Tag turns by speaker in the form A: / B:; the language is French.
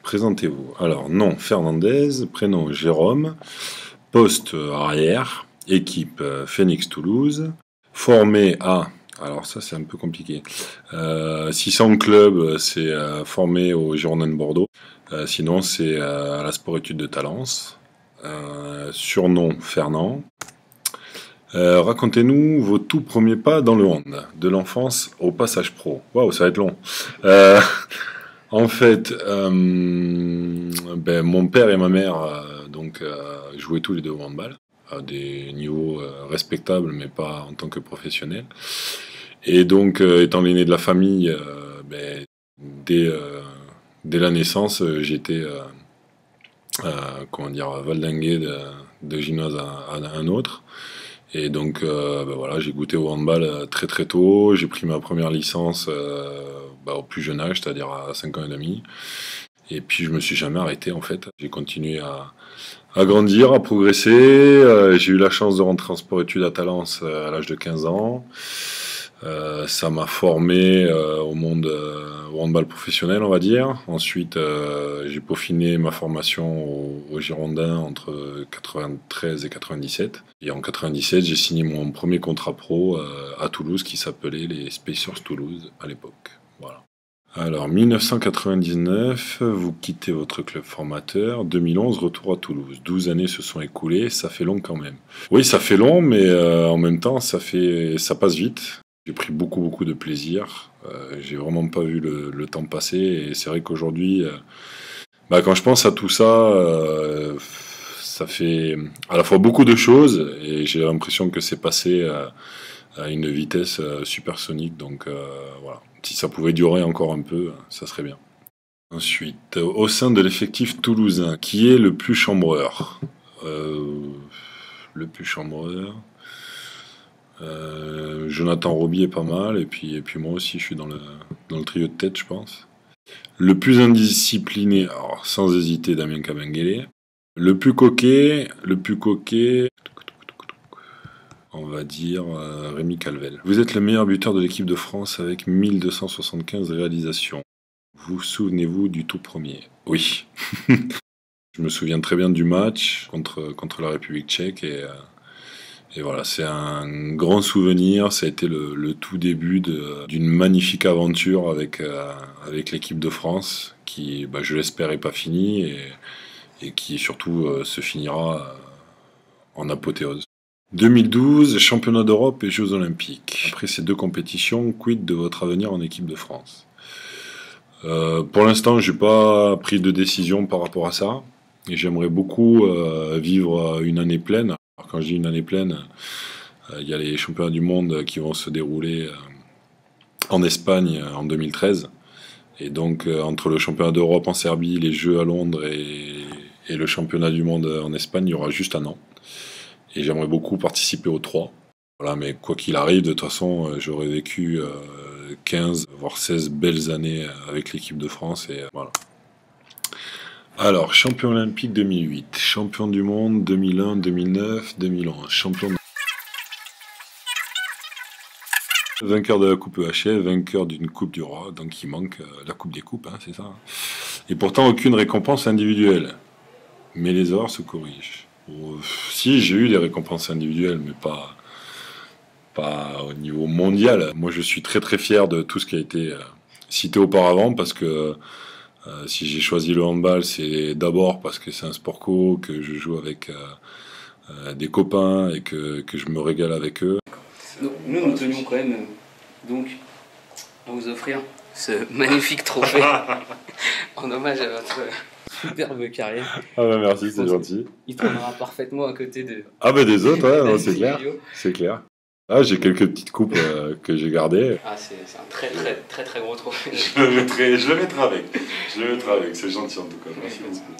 A: Présentez-vous. Alors, nom Fernandez, prénom Jérôme, poste arrière, équipe Phoenix Toulouse, formé à, alors ça c'est un peu compliqué, 600 clubs, c'est formé au Girondins de Bordeaux, sinon c'est à la Sport-Études de Talence, surnom Fernand. Racontez-nous vos tout premiers pas dans le hand, de l'enfance au passage pro. Waouh, ça va être long. Euh, En fait, mon père et ma mère jouaient tous les deux au handball à des niveaux respectables, mais pas en tant que professionnels. Et donc, étant l'aîné de la famille, dès, euh, dès la naissance, j'étais valdingué de gymnase à un autre. Et donc, voilà, j'ai goûté au handball très très tôt. J'ai pris ma première licence au plus jeune âge, c'est-à-dire à 5 ans et demi. Et puis, je me suis jamais arrêté en fait. J'ai continué à grandir, à progresser. J'ai eu la chance de rentrer en sport-études à Talence à l'âge de 15 ans. Ça m'a formé au handball professionnel, on va dire. Ensuite, j'ai peaufiné ma formation au Girondins entre 93 et 97. Et en 97, j'ai signé mon premier contrat pro à Toulouse qui s'appelait les Spacers Toulouse à l'époque. Voilà. Alors, 1999, vous quittez votre club formateur. 2011, retour à Toulouse. 12 années se sont écoulées, ça fait long quand même. Oui, ça fait long, mais en même temps, ça passe vite. J'ai pris beaucoup de plaisir. J'ai vraiment pas vu le temps passer. Et c'est vrai qu'aujourd'hui, quand je pense à tout ça, ça fait à la fois beaucoup de choses et j'ai l'impression que c'est passé à une vitesse supersonique. Donc voilà, si ça pouvait durer encore un peu, ça serait bien. Ensuite, au sein de l'effectif toulousain, qui est le plus chambreur? Le plus chambreur. Jonathan Roby est pas mal, et puis moi aussi je suis dans le trio de tête, je pense. Le plus indiscipliné, alors sans hésiter, Damien Kabengele. Le plus coquet, on va dire Rémi Calvel. Vous êtes le meilleur buteur de l'équipe de France avec 1275 réalisations. Vous souvenez-vous du tout premier? Oui. Je me souviens très bien du match contre la République tchèque et voilà, c'est un grand souvenir. Ça a été le tout début d'une magnifique aventure avec l'équipe de France qui, je l'espère, n'est pas finie et qui surtout se finira en apothéose. 2012, championnat d'Europe et Jeux Olympiques. Après ces deux compétitions, quid de votre avenir en équipe de France? Pour l'instant, je n'ai pas pris de décision par rapport à ça. Et j'aimerais beaucoup vivre une année pleine. Alors, quand je dis une année pleine, il y a les championnats du monde qui vont se dérouler en Espagne en 2013. Et donc, entre le championnat d'Europe en Serbie, les Jeux à Londres et le championnat du monde en Espagne, il y aura juste un an. Et j'aimerais beaucoup participer aux trois. Voilà, mais quoi qu'il arrive, de toute façon, j'aurais vécu 15, voire 16 belles années avec l'équipe de France. Et voilà. Alors, champion olympique 2008, champion du monde 2001, 2009, 2011, vainqueur de la Coupe EHF, vainqueur d'une Coupe du Roi, donc il manque la Coupe des Coupes, hein, c'est ça. Et pourtant, aucune récompense individuelle. Mais les erreurs se corrigent. Si, j'ai eu des récompenses individuelles, mais pas au niveau mondial. Moi, je suis très très fier de tout ce qui a été cité auparavant, parce que si j'ai choisi le handball, c'est d'abord parce que c'est un sport co, que je joue avec des copains et que je me régale avec eux.
B: Nous tenions quand même donc à vous offrir ce magnifique trophée en hommage à votre superbe carrière.
A: Ah bah merci, c'est gentil.
B: Il tournera parfaitement à côté de...
A: Ah bah des autres, ouais, non, c'est clair. C'est clair. Ah, j'ai quelques petites coupes que j'ai gardées.
B: Ah, c'est un très gros trophée.
A: Je le mettrai avec. C'est gentil en tout cas. Merci beaucoup.